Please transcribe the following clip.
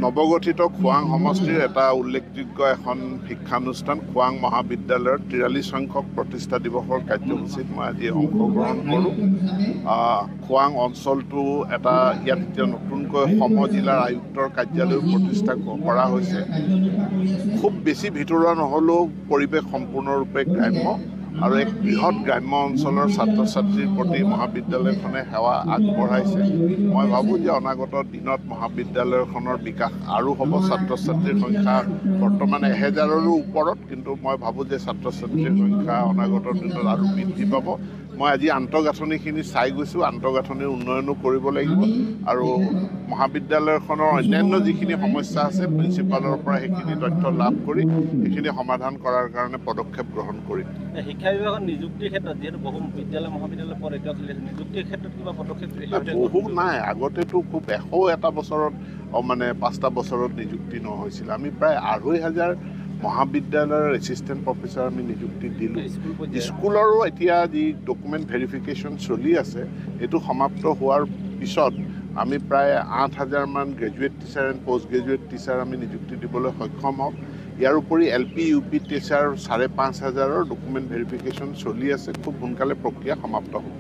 নৱগঠিত খোৱাং সমষ্টিৰ এটা উল্লেখযোগ্য এখন শিক্ষানুষ্ঠান খোৱাং মহাবিদ্যালয়ৰ 43 সংখ্যক প্ৰতিষ্ঠা দিৱসৰ কাৰ্যসূচীত মই আজি অংশগ্ৰহণ কৰোঁ। খোৱাং অঞ্চলটো এটা ইয়াত এতিয়া নতুনকৈ সমজিলাৰ আয়ুক্তৰ কাৰ্যালয় প্ৰতিষ্ঠা কৰা হৈছে। খুব বেছি ভিতৰুৱা নহ'লেও পৰিৱেশ সম্পূৰ্ণৰূপে গ্ৰাম্য আৰু এক বৃহৎ গ্ৰাম্য অঞ্চলৰ ছাত্ৰ ছাত্ৰীৰ প্ৰতি মহাবিদ্যালয়খনে সেৱা আগবঢ়াইছে। মই ভাবোঁ যে অনাগত দিনত মহাবিদ্যালয়খনৰ বিকাশ আৰু হ'ব। ছাত্ৰ ছাত্ৰীৰ সংখ্যা বৰ্তমান 1000ৰো ওপৰত, কিন্তু মই ভাবোঁ যে ছাত্ৰ ছাত্ৰীৰ সংখ্যা অনাগত দিনত আৰু বৃদ্ধি পাব। মই আজি আন্তঃগাঁথনিখিনি চাই গৈছোঁ, আন্তঃগাঁথনিৰ উন্নয়নো কৰিব লাগিব আৰু মহাবিদ্যালয়খনৰ অন্যান্য যিখিনি সমস্যা আছে প্ৰিন্সিপালৰ পৰা সেইখিনি তথ্য লাভ কৰি সেইখিনি সমাধান কৰাৰ কাৰণে পদক্ষেপ গ্ৰহণ কৰিম। শিক্ষা বিভাগৰ নিযুক্তিৰ ক্ষেত্ৰত যিহেতু বহু বিদ্যালয় মহাবিদ্যালয় পদ এতিয়াও চলি আছে, নিযুক্তিৰ ক্ষেত্ৰত কিবা পদক্ষেপ বহু নাই। আগতেতো খুব 101টা বছৰত মানে 5টা বছৰত নিযুক্তি নহৈছিল। আমি প্ৰায় 2500 মহাবিদ্যালয়ৰ এছিষ্টেণ্ট প্ৰফেচাৰ আমি নিযুক্তি দিলোঁ। স্কুলৰো এতিয়া যি ডকুমেণ্ট ভেৰিফিকেশ্যন চলি আছে এইটো সমাপ্ত হোৱাৰ পিছত আমি প্ৰায় 8000মান graduate teacher and post graduate teacher আমি নিযুক্তি দিবলৈ সক্ষম হওঁ। ইয়াৰ উপৰি LP UP টিচাৰ 5500ৰ ডকুমেণ্ট ভেৰিফিকেশ্যন চলি আছে। খুব সোনকালে প্ৰক্ৰিয়া সমাপ্ত হ'ব।